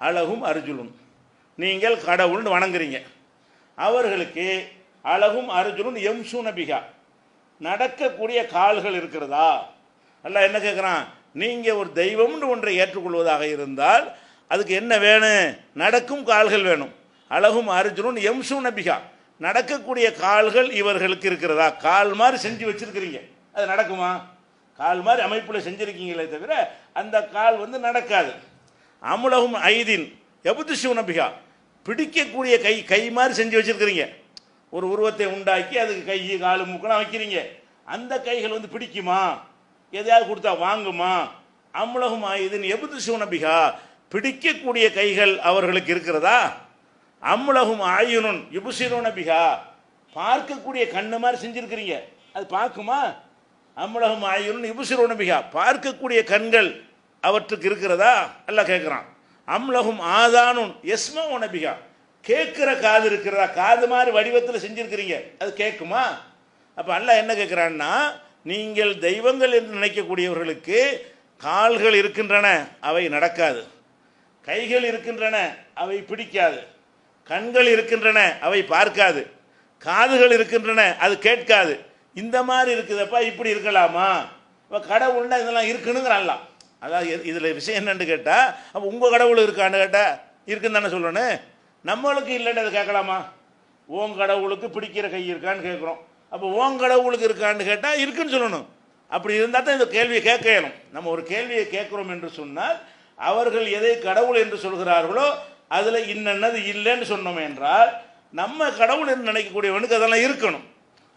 அழகும் அர்ஜுலும், நீங்கள் கடவுள்னு வணங்குறீங்க, அவர்களுக்கு அழகும் அர்ஜுலும் எம்சூன பிகா, நடக்கக்கூடிய கால்கள் இருக்கிறதா? அல்லாஹ் என்ன கேட்குறான், நீங்கள் ஒரு தெய்வம்னு ஒன்றை ஏற்றுக்கொள்வதாக இருந்தால் அதுக்கு என்ன வேணும்? நடக்கும் கால்கள் வேணும். அழகும் அர்ஜுனும் எம்சூன பிகா, நடக்கக்கூடிய கால்கள் இவர்களுக்கு இருக்கிறதா? கால் மாதிரி செஞ்சு வச்சிருக்கிறீங்க, அது நடக்குமா? கால் மாதிரி அமைப்பில் செஞ்சுருக்கீங்களே தவிர அந்த கால் வந்து நடக்காது. அமுலகும் ஐதின், எபுதிஷு நபிகா, பிடிக்கக்கூடிய கை மாதிரி செஞ்சு வச்சிருக்கிறீங்க. ஒரு உருவத்தை உண்டாக்கி அதுக்கு கை காலு மூக்கெல்லாம் வைக்கிறீங்க. அந்த கைகள் வந்து பிடிக்குமா, எதையாவது கொடுத்தா வாங்குமா? அம்லகும் ஆயுதன் எபுதிஷு நபிகா, பிடிக்கக்கூடிய கைகள் அவர்களுக்கு இருக்கிறதா? அம்லகும் ஆயுனுன் யுபுசிரு நபிகா, பார்க்கக்கூடிய கண்ணு மாதிரி செஞ்சிருக்கிறீங்க, அது பார்க்குமா? அம்லகும் ஆயுனுன் யுபுசிரு நபிகா, பார்க்கக்கூடிய கண்கள் அவற்றுக்கு இருக்கிறதா? அல்லாஹ் கேட்குறான். அம்லகும் ஆதானுன் எஸ்மா நபிகா, கேட்குற காது இருக்கிறதா? காது மாதிரி வடிவத்தில் செஞ்சிருக்கிறீங்க, அது கேட்குமா? அப்போ அல்லாஹ் என்ன கேட்குறான்னா, நீங்கள் தெய்வங்கள் என்று நினைக்கக்கூடியவர்களுக்கு கால்கள் இருக்கின்றன, அவை நடக்காது. கைகள் இருக்கின்றன, அவை பிடிக்காது. கண்கள் இருக்கின்றன, அவை பார்க்காது. காதுகள் இருக்கின்றன, அது கேட்காது. இந்த மாதிரி இருக்குதப்பா, இப்படி இருக்கலாமா? இப்போ கடவுள்னா இதெல்லாம் இருக்குனுங்கிறான்லாம். அதாவது இதில் விஷயம் என்னன்னு கேட்டால், அப்போ உங்கள் கடவுள் இருக்கான்னு கேட்டால் இருக்குன்னு தானே சொல்லணும். நம்மளுக்கு இல்லைன்னு அதை கேட்கலாமா? ஓன் கடவுளுக்கு பிடிக்கிற கை இருக்கான்னு கேட்குறோம். அப்போ ஓன் கடவுளுக்கு இருக்கான்னு கேட்டால் இருக்குன்னு சொல்லணும். அப்படி இருந்தால் தான் இந்த கேள்வியை கேட்க இயலும். நம்ம ஒரு கேள்வியை கேட்குறோம் என்று சொன்னால், அவர்கள் எதை கடவுள் என்று சொல்கிறார்களோ அதில் இன்னது இல்லைன்னு சொன்னோம் என்றால், நம்ம கடவுள் என்று நினைக்கக்கூடியவனுக்கு அதெல்லாம் இருக்கணும்.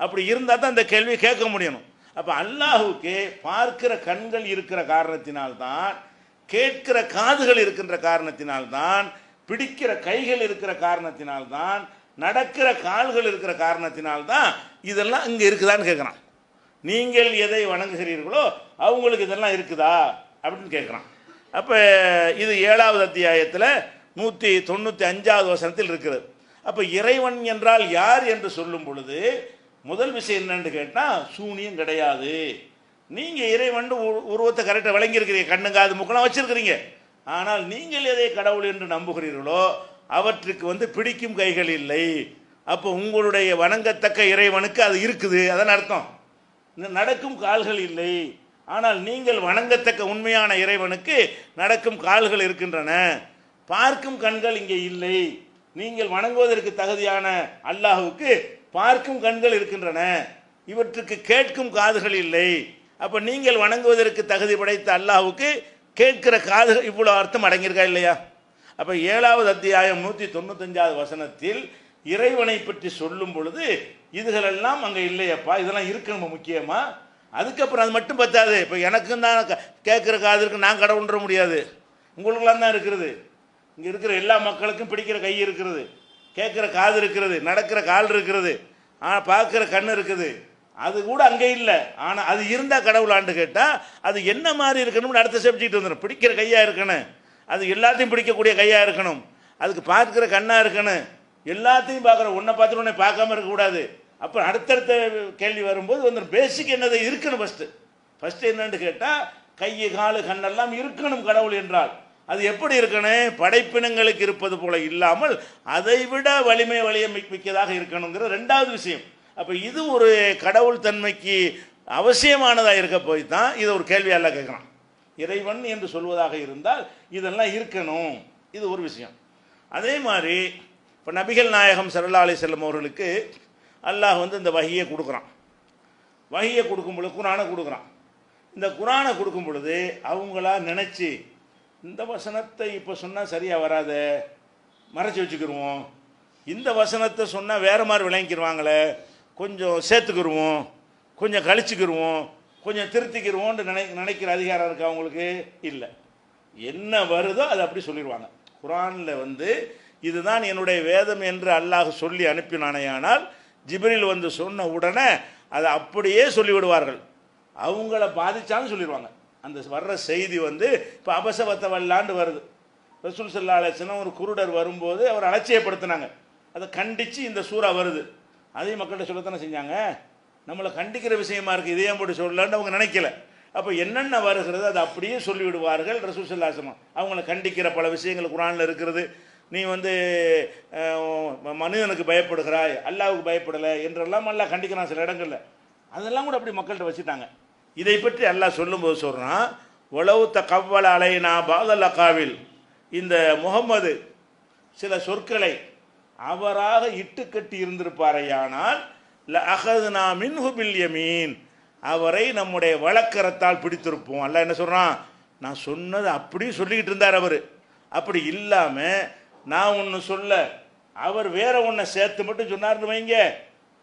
அப்படி இருந்தால் தான் இந்த கேள்வியை கேட்க முடியணும். அப்போ அல்லாஹுக்கு பார்க்கிற கண்கள் இருக்கிற காரணத்தினால்தான், கேட்கிற காதுகள் இருக்கின்ற காரணத்தினால்தான், பிடிக்கிற கைகள் இருக்கிற காரணத்தினால்தான், நடக்கிற கால்கள் இருக்கிற காரணத்தினால்தான் இதெல்லாம் இங்கே இருக்குதான்னு கேட்குறான். நீங்கள் எதை வணங்குகிறீர்களோ அவங்களுக்கு இதெல்லாம் இருக்குதா அப்படின்னு கேட்குறான். அப்போ இது 7வது அத்தியாயத்தில் 195வது வசனத்தில் இருக்கிறது. அப்போ இறைவன் என்றால் யார் என்று சொல்லும் பொழுது முதல் விஷயம் என்னன்னு கேட்டால், சூனியம் கிடையாது. நீங்கள் இறைவன் உருவத்தை கரெக்டாக விளங்கியிருக்கிறீங்க, கண்ணுங்காது முக்கெல்லாம் வச்சிருக்கிறீங்க. ஆனால் நீங்கள் எதை கடவுள் என்று நம்புகிறீர்களோ அவற்றுக்கு வந்து பிடிக்கும் கைகள் இல்லை. அப்போ உங்களுடைய வணங்கத்தக்க இறைவனுக்கு அது இருக்குது, அதான் அர்த்தம். நடக்கும் கால்கள் இல்லை. ஆனால் நீங்கள் வணங்கத்தக்க உண்மையான இறைவனுக்கு நடக்கும் கால்கள் இருக்கின்றன. பார்க்கும் கண்கள் இங்கே இல்லை. நீங்கள் வணங்குவதற்கு தகுதியான அல்லாஹுக்கு பார்க்கும் கண்கள் இருக்கின்றன, இவற்றுக்கு கேட்கும் காதுகள் இல்லை. அப்போ நீங்கள் வணங்குவதற்கு தகுதி படைத்த அல்லாஹுக்கு கேட்கிற காதுகள், இவ்வளோ அர்த்தம் அடங்கியிருக்கா இல்லையா? அப்போ 7வது அத்தியாயம் 195வது வசனத்தில் இறைவனை பற்றி சொல்லும் பொழுது இதுகளெல்லாம் அங்கே இல்லையப்பா, இதெல்லாம் இருக்கணும் முக்கியமாக. அதுக்கப்புறம் அது மட்டும் பத்தாது. இப்போ எனக்கும் தான் கேட்குற காது இருக்கு, நான் கடவுள்ன்ற முடியாது. உங்களுக்கெல்லாம் தான் இருக்கிறது. இங்கே இருக்கிற எல்லா மக்களுக்கும் பிடிக்கிற கை இருக்கிறது, கேட்குற காது இருக்கிறது, நடக்கிற கால் இருக்கிறது, பார்க்குற கண் இருக்குது. அது கூட அங்கே இல்லை. ஆனால் அது இருந்தால் கடவுளான்னு கேட்டால் அது என்ன மாதிரி இருக்கணும்னு அடுத்த சப்ஜெக்ட் வந்துடும். பிடிக்கிற கையாக இருக்கணும், அது எல்லாத்தையும் பிடிக்கக்கூடிய கையாக இருக்கணும், அதுக்கு பார்க்குற கண்ணாக இருக்கணும், எல்லாத்தையும் பார்க்குற, ஒன்றை பார்த்துட்டு ஒன்றை பார்க்காம இருக்கக்கூடாது. அப்போ அடுத்தடுத்த கேள்வி வரும்போது வந்து பேசிக் என்னது இருக்கணும். ஃபஸ்ட்டு என்னன்னு கேட்டால், கை காலு கண்ணெல்லாம் இருக்கணும் கடவுள் என்றால். அது எப்படி இருக்கணும்? படைப்பினங்களுக்கு இருப்பது போல இல்லாமல் அதை விட வலிமை மிக்கதாக இருக்கணுங்கிற 2வது விஷயம். அப்போ இது ஒரு கடவுள் தன்மைக்கு அவசியமானதாக இருக்க போய் தான் இதை ஒரு கேள்வியால் கேட்குறான். இறைவன் என்று சொல்வதாக இருந்தால் இதெல்லாம் இருக்கணும், இது ஒரு விஷயம். அதே மாதிரி இப்போ நபிகள் நாயகம் ஸல்லல்லாஹு அலைஹி வஸல்லம் அவர்களுக்கு அல்லாஹ் வந்து இந்த வஹியை கொடுக்குறான். வஹியை கொடுக்கும் பொழுது குர்ஆனை கொடுக்குறான். இந்த குர்ஆனை கொடுக்கும் பொழுது அவங்களா நினச்சி, இந்த வசனத்தை இப்போ சொன்னால் சரியாக வராத, மறைச்சி வச்சுக்கிடுவோம், இந்த வசனத்தை சொன்னால் வேறு மாதிரி விளங்கிக்கிடுவாங்களே, கொஞ்சம் சேர்த்துக்கிடுவோம், கொஞ்சம் கழிச்சுக்கிடுவோம், கொஞ்சம் திருத்திக்கிடுவோன்னு நினைக்கிற அதிகாரம் இருக்குது அவங்களுக்கு? இல்லை. என்ன வருதோ அதை அப்படி சொல்லிடுவாங்க. குர்ஆனில் வந்து இதுதான் என்னுடைய வேதம் என்று அல்லாஹ் சொல்லி அனுப்பினானேயானால் ஜிப்ரீல் வந்து சொன்ன உடனே அதை அப்படியே சொல்லிவிடுவார்கள். அவங்கள பாதிச்சாலும் சொல்லிடுவாங்க. அந்த வர்ற செய்தி வந்து இப்போ அபசவத்த வல்லாண்டு வருது. ரசூல் ஸல்லல்லாஹு அலைஹி வஸல்லம் ஒரு குருடர் வரும்போது அவர் அலட்சியப்படுத்தினாங்க, அதை கண்டித்து இந்த சூறா வருது. அதையும் மக்கள்கிட்ட சொல்லத்தானே செஞ்சாங்க. நம்மளை கண்டிக்கிற விஷயமா இருக்குது, இதையும் போட்டு சொல்லலான்னு அவங்க நினைக்கல. அப்போ என்னென்ன வருகிறது அதை அப்படியே சொல்லிவிடுவார்கள் ரசூல் ஸல்லல்லாஹு அலைஹி வஸல்லம். அவங்கள கண்டிக்கிற பல விஷயங்கள் குர்ஆனில் இருக்கிறது. நீ வந்து மனிதனுக்கு பயப்படுகிறாய், அல்லாஹ்வுக்கு பயப்படலை என்றெல்லாம் அல்லாஹ் கண்டிக்கிறான் சில இடங்களில். அதெல்லாம் கூட அப்படி மக்கள்கிட்ட வச்சுட்டாங்க. இதை பற்றி அல்லாஹ் சொல்லும்போது சொல்கிறான், ஒலவு தகவ்வல அலைனா பாதல் அகாவில், இந்த முகம்மது சில சொற்களை அவராக இட்டுக்கட்டி இருந்திருப்பாரையானால் ல அகதுனா மின்ஹு பில் யமீன், அவரை நம்முடைய வழக்கரத்தால் பிடித்திருப்போம். அல்லாஹ் என்ன சொல்கிறான்? நான் சொன்னது அப்படியே சொல்லிக்கிட்டு இருந்தார் அவர். அப்படி இல்லாமல் நான் ஒன்று சொல்ல அவர் வேற ஒன்றை சேர்த்து மட்டும் சொன்னார்னு வைங்க,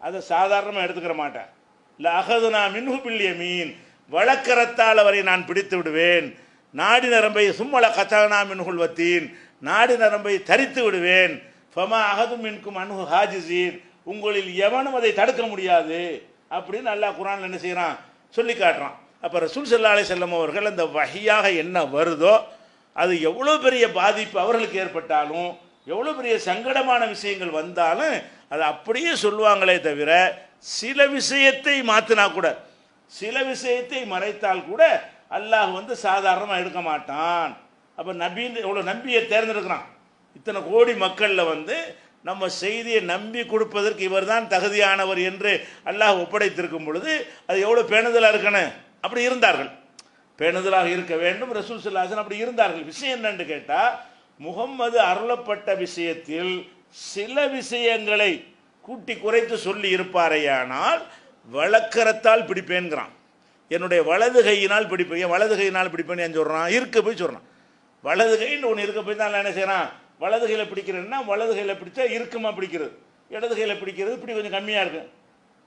அதை சாதாரணமாக எடுத்துக்கிற மாட்டேன். இல்லை அகதுனா மின்ஹு பில்லிய மீன், வழக்கரத்தால் அவரை நான் பிடித்து விடுவேன். நாடி நரம்பை சும்மல கத்தானா மின்ஹுல் வத்தீன், நாடி நரம்பை தரித்து விடுவேன். ஃபமா அகது மின்கும் அன்ஹு ஹாஜிசீன், உங்களில் எவனும் அதை தடுக்க முடியாது அப்படின்னு அல்லாஹ் குர்ஆன்ல என்ன செய்கிறான், சொல்லி காட்டுறான். அப்போ ரசூல் ஸல்லல்லாஹு அலைஹி வஸல்லம் அவர்கள் அந்த வஹியாக என்ன வருதோ அது எவ்வளோ பெரிய பாதிப்பு அவர்களுக்கு ஏற்பட்டாலும், எவ்வளோ பெரிய சங்கடமான விஷயங்கள் வந்தாலும் அதை அப்படியே சொல்லுவாங்களே தவிர, சில விஷயத்தை மாற்றினா கூட, சில விஷயத்தை மறைத்தால் கூட அல்லாஹ் வந்து சாதாரணமாக எடுக்க மாட்டான். அப்போ நபின்னு எவ்வளோ நம்பியை தேர்ந்தெடுக்கிறான். இத்தனை கோடி மக்களில் வந்து நம்ம செய்தியை நம்பி கொடுப்பதற்கு இவர் தான் தகுதியானவர் என்று அல்லாஹ் ஒப்படைத்திருக்கும் பொழுது அது எவ்வளோ பேணுதலாக இருக்கணும். அப்படி இருந்தார்கள், பேணுதலாக இருக்க வேண்டும். ரசூல் ஸல்லல்லாஹு அலைஹி வஸல்லம் அப்படி இருந்தார்கள். விஷயம் என்னன்னு கேட்டால், முகம்மது அருளப்பட்ட விஷயத்தில் சில விஷயங்களை கூட்டி குறைத்து சொல்லி இருப்பாரையானால் வழக்கரத்தால் பிடிப்பேன்கிறான். என்னுடைய வலது கையினால் பிடிப்பேன். ஏன் வலது கையினால் பிடிப்பேன்னு ஏன் சொல்கிறான்? இருக்க போய் சொல்கிறான். வலது கைன்னு ஒன்று இருக்க போய் தான் என்ன செய்கிறான், வலது கையில் பிடிக்கிறேன்னா வலது கையில் பிடிச்சா இறுக்கமாக பிடிக்கிறது, இடது கையில் பிடிக்கிறது இப்படி கொஞ்சம் கம்மியாக இருக்கும்.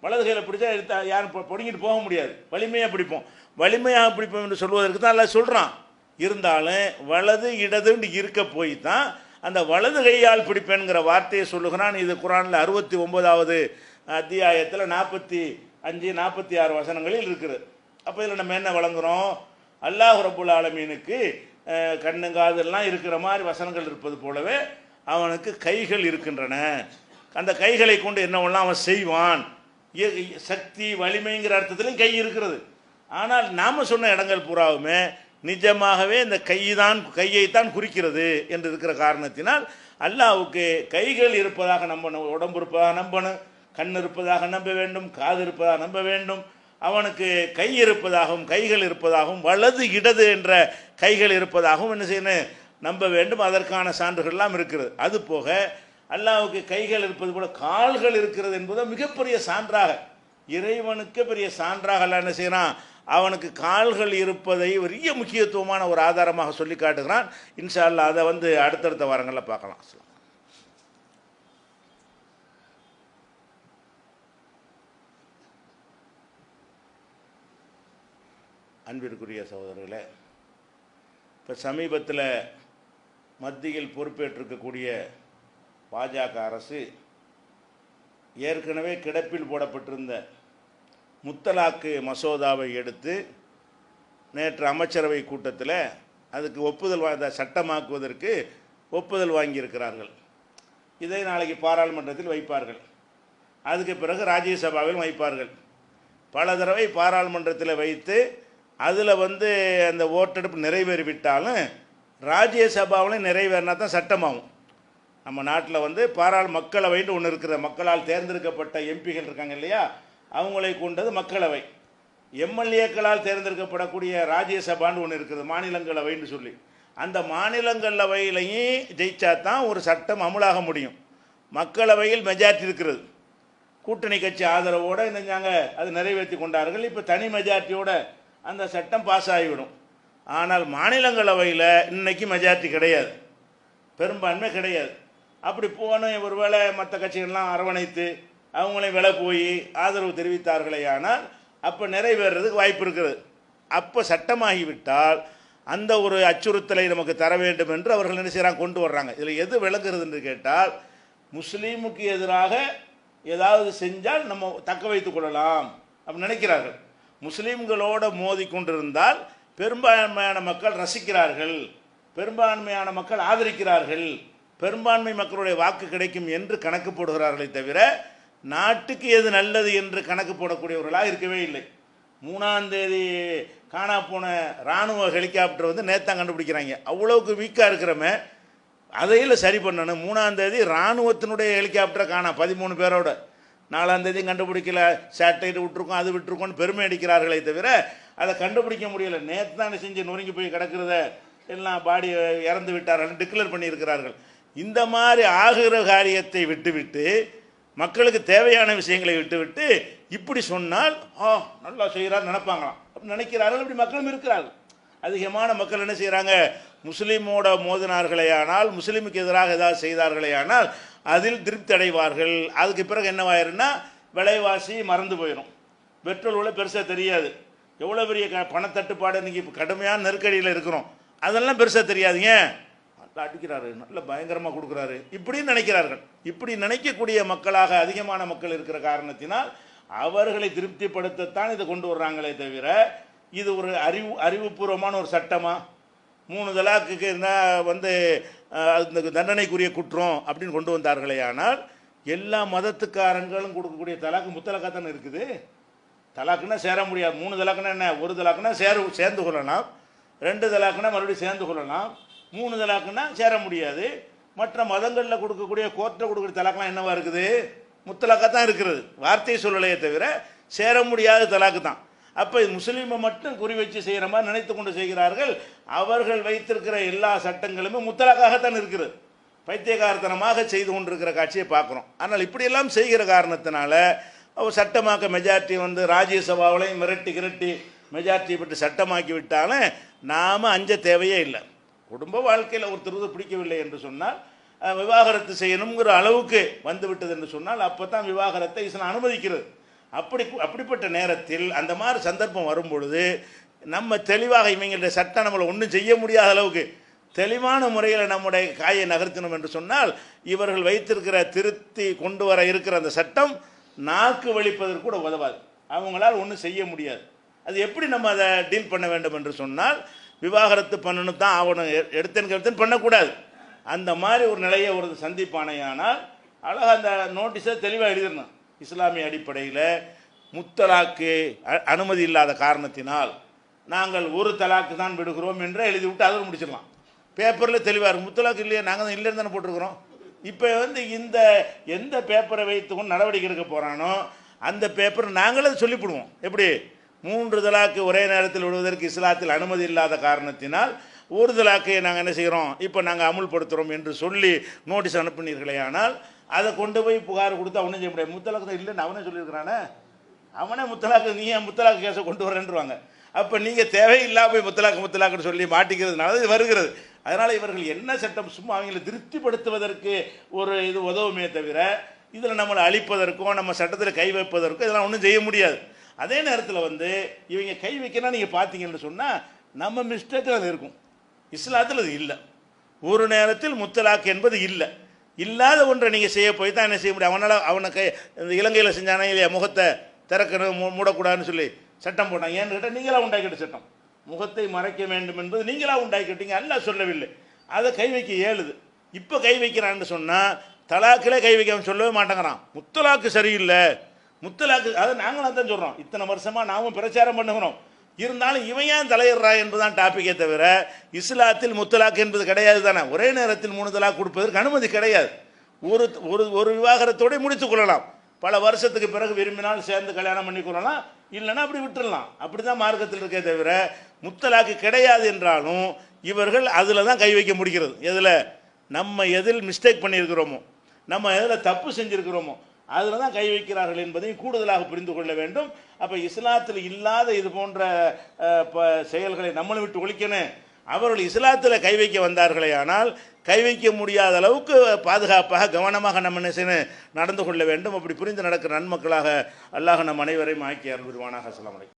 வலது கையில் பிடிச்சா எடுத்தா யாரும் பொடுங்கிட்டு போக முடியாது, வலிமையாக பிடிப்போம். வலிமையாக பிடிப்போம் என்று சொல்வதற்கு தான் எல்லாம் சொல்கிறான். இருந்தாலும் வலது இடதுன்னு இருக்க போய் தான் அந்த வலது கையால் பிடிப்பேன்கிற வார்த்தையை சொல்லுகிறான். இது குர்ஆனில் 69வது அத்தியாயத்தில் 45, 46 வசனங்களில் இருக்குது. அப்போ இதில் நம்ம என்ன வழங்குகிறோம், அல்லாஹ் ரப்புல் ஆலமீனுக்கு கண்ணுங்காதெல்லாம் இருக்கிற மாதிரி வசனங்கள் இருப்பது போலவே அவனுக்கு கைகள் இருக்கின்றன. அந்த கைகளை கொண்டு என்னவெல்லாம் அவன் செய்வான். சக்தி வலிமைங்கிற அர்த்தத்திலையும் கை இருக்கிறது. ஆனால் நாம் சொன்ன இடங்கள் பூராவுமே நிஜமாகவே இந்த கையைத்தான் குறிக்கிறது என்று இருக்கிற காரணத்தினால் அல்லாஹ்வுக்கு கைகள் இருப்பதாக நம்பணும், உடம்பு இருப்பதாக நம்பணும், கண் இருப்பதாக நம்ப வேண்டும், காது இருப்பதாக நம்ப வேண்டும். அவனுக்கு கை இருப்பதாகவும் கைகள் இருப்பதாகவும் வலது இடது என்ற கைகள் இருப்பதாகவும் என்ன செய்யணும், நம்ப வேண்டும். அதற்கான சான்றுகள்லாம் இருக்கிறது. அது போக அல்லாஹ்வுக்கு கைகள் இருப்பது போல கால்கள் இருக்கிறது என்பது மிகப்பெரிய சான்றாக, இறைவனுக்கு பெரிய சான்றாக அல்லாஹ் என்ன செய்யறான், அவனுக்கு கால்கள் இருப்பதை பெரிய முக்கியத்துவமான ஒரு ஆதாரமாக சொல்லி காட்டுகிறான். இன்ஷா அல்லாஹ் அதை வந்து அடுத்தடுத்த வாரங்களில் பார்க்கலாம். அன்பிற்குரிய சகோதரர்களே, இப்போ சமீபத்தில் மத்தியில் பொறுப்பேற்றிருக்கக்கூடிய பாஜக அரசு ஏற்கனவே கிடப்பில் போடப்பட்டிருந்த முத்தலாக்கு மசோதாவை எடுத்து நேற்று அமைச்சரவை கூட்டத்தில் அதுக்கு ஒப்புதல் சட்டமாக்குவதற்கு ஒப்புதல் வாங்கியிருக்கிறார்கள். இதை நாளைக்கு பாராளுமன்றத்தில் வைப்பார்கள். அதுக்கு பிறகு ராஜ்யசபாவில் வைப்பார்கள். பல தடவை பாராளுமன்றத்தில் வைத்து அதில் வந்து அந்த ஓட்டெடுப்பு நிறைவேறிவிட்டாலும் ராஜ்யசபாவிலும் நிறைவேறினா தான் சட்டமாகும். நம்ம நாட்டில் வந்து மக்களவைன்னு ஒன்று இருக்கிற, மக்களால் தேர்ந்தெடுக்கப்பட்ட எம்பிகள் இருக்காங்க இல்லையா, அவங்களை கொண்டது மக்களவை. எம்எல்ஏக்களால் தேர்ந்தெடுக்கப்படக்கூடிய ராஜ்யசபான்னு ஒன்று இருக்குது, மாநிலங்களவைன்னு சொல்லி. அந்த மாநிலங்களவையிலையும் ஜெயிச்சா தான் ஒரு சட்டம் அமுலாக முடியும். மக்களவையில் மெஜாரிட்டி இருக்கிறது, கூட்டணி கட்சி ஆதரவோடு இருந்தாங்க, அது நிறைவேற்றி கொண்டார்கள். இப்போ தனி மெஜாரிட்டியோட அந்த சட்டம் பாஸ் ஆகிவிடும். ஆனால் மாநிலங்களவையில் இன்னைக்கு மெஜாரிட்டி கிடையாது, பெரும்பான்மை கிடையாது. அப்படி போன ஒருவேளை மற்ற கட்சிகள்லாம் அரவணைத்து அவங்களையும் விலை போய் ஆதரவு தெரிவித்தார்களே, ஆனால் அப்போ நிறைவேறதுக்கு வாய்ப்பு இருக்கிறது. அப்போ சட்டமாகிவிட்டால் அந்த ஒரு அச்சுறுத்தலை நமக்கு தர வேண்டும் என்று அவர்கள் என்ன செய்கிறாங்க, கொண்டு வர்றாங்க. இதில் எது விளங்குறது என்று கேட்டால், முஸ்லீமுக்கு எதிராக ஏதாவது செஞ்சால் நம்ம தக்க வைத்துக் கொள்ளலாம் அப்படின்னு நினைக்கிறார்கள். முஸ்லீம்களோடு மோதி கொண்டிருந்தால் பெரும்பான்மையான மக்கள் ரசிக்கிறார்கள், பெரும்பான்மையான மக்கள் ஆதரிக்கிறார்கள், பெரும்பான்மை மக்களுடைய வாக்கு கிடைக்கும் என்று கணக்கு போடுகிறார்களே தவிர நாட்டுக்கு எது நல்லது என்று கணக்கு போடக்கூடியவர்களாக இருக்கவே இல்லை. 3ஆம் தேதி காணா போன இராணுவ ஹெலிகாப்டர் வந்து நேத்தான் கண்டுபிடிக்கிறாங்க. அவ்வளோக்கு வீக்காக இருக்கிறமே அதையில் சரி பண்ணணும். 3ஆம் தேதி இராணுவத்தினுடைய ஹெலிகாப்டரை காணா 13 பேரோட. 4ஆம் தேதி கண்டுபிடிக்கல, சேட்டைட்டு விட்டுருக்கோம், அது விட்டுருக்கோன்னு பெருமை அடிக்கிறார்களே தவிர அதை கண்டுபிடிக்க முடியலை. நேற்று தான் செஞ்சு நொறுங்கி போய் கிடக்கிறத எல்லாம் பாடி இறந்து விட்டார்கள் டிக்ளேர் பண்ணியிருக்கிறார்கள். இந்த மாதிரி ஆகிற காரியத்தை விட்டுவிட்டு மக்களுக்கு தேவையான விஷயங்களை விட்டுவிட்டு இப்படி சொன்னால் நல்லா செய்கிறார் நினைப்பாங்களாம், அப்படி நினைக்கிறார்கள். இப்படி மக்களும் இருக்கிறார்கள். அதிகமான மக்கள் என்ன செய்கிறாங்க, முஸ்லீமோட மோதினார்களேயானால், முஸ்லீமுக்கு எதிராக ஏதாவது செய்தார்களேயானால் அதில் திருப்தி அடைவார்கள். அதுக்கு பிறகு என்னவாயிருன்னா விலைவாசி மறந்து போயிடும். பெட்ரோல் விலை பெருசாக தெரியாது. எவ்வளோ பெரிய பணத்தட்டுப்பாடு இன்றைக்கி இப்போ கடுமையான நெருக்கடியில் இருக்கிறோம், அதெல்லாம் பெருசாக தெரியாதுங்க. நல்லா அடிக்கிறாரு, நல்ல பயங்கரமாக கொடுக்குறாரு, இப்படின்னு நினைக்கிறார்கள். இப்படி நினைக்கக்கூடிய மக்களாக அதிகமான மக்கள் இருக்கிற காரணத்தினால் அவர்களை திருப்திப்படுத்தத்தான் இதை கொண்டு வர்றாங்களே தவிர இது ஒரு அறிவுபூர்வமான ஒரு சட்டமாக 3 தலாக்குக்கு வந்து அந்த தண்டனைக்குரிய குற்றம் அப்படின்னு கொண்டு வந்தார்களே. ஆனால் எல்லா மதத்துக்காரங்களும் கொடுக்கக்கூடிய தலாக்கு முத்தலாக்காக தானே இருக்குது. தலாக்குன்னா சேர முடியாது. 3 தலாக்குன்னா என்ன, 1 தலாக்குன்னா சேர்ந்து கொள்ளலாம், 2 தலாக்குன்னா மறுபடியும் சேர்ந்து கொள்ளலாம், 3 தலாக்குன்னா சேர முடியாது. மற்ற மதங்களில் கொடுக்கக்கூடிய கோர்ட்டில் கொடுக்கக்கூடிய தலாக்கெலாம் என்னவா இருக்குது, முத்தலாக்காக தான் இருக்கிறது. வார்த்தையை சொல்லலையே தவிர சேர முடியாத தலாக்கு தான். அப்போ முஸ்லீமை மட்டும் குறி வச்சு செய்கிற மாதிரி நினைத்து கொண்டு செய்கிறார்கள். அவர்கள் வைத்திருக்கிற எல்லா சட்டங்களுமே முத்தலாக்காகத்தான் இருக்கிறது. பைத்தியகாரத்தனமாக செய்து கொண்டிருக்கிற காட்சியை பார்க்குறோம். ஆனால் இப்படியெல்லாம் செய்கிற காரணத்தினால அவர் சட்டமாக்க மெஜாரிட்டி வந்து ராஜ்யசபாவிலையும் மிரட்டி மெஜாரிட்டியை பற்றி சட்டமாக்கி விட்டாலும் நாம் அஞ்ச தேவையே இல்லை. குடும்ப வாழ்க்கையில் ஒருத்தருக்கு பிடிக்கவில்லை என்று சொன்னால் விவாகரத்து செய்யணுங்கிற அளவுக்கு வந்து விட்டது என்று சொன்னால் அப்போ தான் விவாகரத்தை இஸ்லாம் அனுமதிக்கிறது. அப்படிப்பட்ட நேரத்தில் அந்த மாதிரி சந்தர்ப்பம் வரும்பொழுது நம்ம தெளிவாக இவங்களுடைய சட்டம் நம்மளை ஒன்றும் செய்ய முடியாத அளவுக்கு தெளிவான முறையில் நம்முடைய காயை நகர்த்தினோம் என்று சொன்னால் இவர்கள் வைத்திருக்கிற திருத்தி கொண்டு வர இருக்கிற அந்த சட்டம் நாக்கு வலிப்பதற்கு கூட உதவாது. அவங்களால் ஒன்றும் செய்ய முடியாது. அது எப்படி நம்ம அதை டீல் பண்ண வேண்டும் என்று சொன்னால் விவாகரத்து பண்ணணும் தான் ஆகணும், எடுத்தேன்னு பண்ணக்கூடாது. அந்த மாதிரி ஒரு நிலையை ஒரு சந்திப்பானையானால் அழகாக அந்த நோட்டீஸை தெளிவாக எழுதிடணும். இஸ்லாமிய அடிப்படையில் முத்தலாக்கு அனுமதி இல்லாத காரணத்தினால் நாங்கள் 1 தலாக்கு தான் விடுகிறோம் என்று எழுதிவிட்டு அதோடு முடிச்சிடலாம். பேப்பரில் தெளிவாக இருக்கும். முத்தலாக்கு இல்லையா, நாங்கள் தான் இல்லைன்னு தானே போட்டிருக்கிறோம். இப்போ வந்து இந்த எந்த பேப்பரை வைத்துக்கொண்டு நடவடிக்கை எடுக்க போகிறானோ அந்த பேப்பர் நாங்களே சொல்லிவிடுவோம். எப்படி 3 தலாக்கு ஒரே நேரத்தில் விடுவதற்கு இஸ்லாத்தில் அனுமதி இல்லாத காரணத்தினால் 1 தலாக்கை நாங்கள் என்ன செய்கிறோம், இப்போ நாங்கள் அமுல்படுத்துகிறோம் என்று சொல்லி நோட்டீஸ் அனுப்பினீர்களே. ஆனால் அதை கொண்டு போய் புகார் கொடுத்து அவனும் செய்ய முடியாது. முத்தலாக்கு தான் இல்லைன்னு அவனே சொல்லியிருக்கிறானே, அவனே முத்தலாக்கு நீ ஏன் முத்தலாக்கு கேஸை கொண்டு வரேன்ருவாங்க. அப்போ நீங்கள் தேவையில்லாமல் போய் முத்தலாக்குன்னு சொல்லி மாட்டிக்கிறதுனால இது வருகிறது. அதனால் இவர்கள் என்ன சட்டம் சும்மா அவங்களை திருப்திப்படுத்துவதற்கு ஒரு இது உதவுமே தவிர இதில் நம்மளை அழிப்பதற்கோ நம்ம சட்டத்தில் கை வைப்பதற்கோ இதெல்லாம் ஒன்றும் செய்ய முடியாது. அதே நேரத்தில் வந்து இவங்க கை வைக்கணும் நீங்கள் பார்த்தீங்கன்னு சொன்னால் நம்ம மிஸ்டேக்கில் அது இருக்கும். இஸ்லாத்தில் அது இல்லை. ஒரு நேரத்தில் முத்தலாக்கு என்பது இல்லை. இல்லாத ஒன்றை நீங்கள் செய்ய போய் தான் என்ன செய்ய முடியும். அவனை இந்த இலங்கையில் செஞ்சானே இல்லையா, முகத்தை திறக்கணும் மூடக்கூடாதுன்னு சொல்லி சட்டம் போட்டாங்க. ஏன்னு கேட்டால் நீங்களாக உண்டாக்கிட்ட சட்டம். முகத்தை மறைக்க வேண்டும் என்பது நீங்களாக உண்டாக்கிட்டீங்க, அல்லாஹ் சொல்லவில்லை. அதை கை வைக்க இயலுது. இப்போ கை வைக்கிறான்னு சொன்னால் தலாக்கிலே கை வைக்க சொல்லவே மாட்டேங்கிறான். முத்தலாக்கு சரியில்லை, முத்தலாக்கு அதை நாங்களும் தான் சொல்கிறோம். இத்தனை வருஷமாக நாமும் பிரச்சாரம் பண்ணுகிறோம். இருந்தாலும் இவன் ஏன் தலையிடுறா என்பதுதான் டாப்பிக்கே தவிர இஸ்லாத்தில் முத்தலாக்கு என்பது கிடையாது தானே. ஒரே நேரத்தில் 3 தலாக் கொடுப்பதற்கு அனுமதி கிடையாது. ஒரு விவாகரத்தோடு முடித்து கொள்ளலாம். பல வருஷத்துக்கு பிறகு விரும்பினால் சேர்ந்து கல்யாணம் பண்ணி கொள்ளலாம், இல்லைன்னா அப்படி விட்டுடலாம். அப்படி தான் மார்க்கத்தில் இருக்கே தவிர முத்தலாக்கு கிடையாது என்றாலும் இவர்கள் அதில் தான் கை வைக்க முடிகிறது. எதில் மிஸ்டேக் பண்ணியிருக்கிறோமோ, நம்ம எதில் தப்பு செஞ்சுருக்கிறோமோ அதில் தான் கை வைக்கிறார்கள் என்பதையும் கூடுதலாக புரிந்து கொள்ள வேண்டும். அப்போ இஸ்லாத்தில் இல்லாத இது போன்ற செயல்களை நம்மளை விட்டு ஒழிக்கணும். அவர்கள் இஸ்லாத்தில் கை வைக்க வந்தார்களே, ஆனால் கை வைக்க முடியாத அளவுக்கு பாதுகாப்பாக கவனமாக நம்ம நடந்து கொள்ள வேண்டும். அப்படி புரிந்து நடக்கிற நன்மக்களாக அல்லாஹ் நம் அனைவரையும் ஆக்கி அருள் புரிவானாக. அஸ்ஸலாமு அலைக்கும்.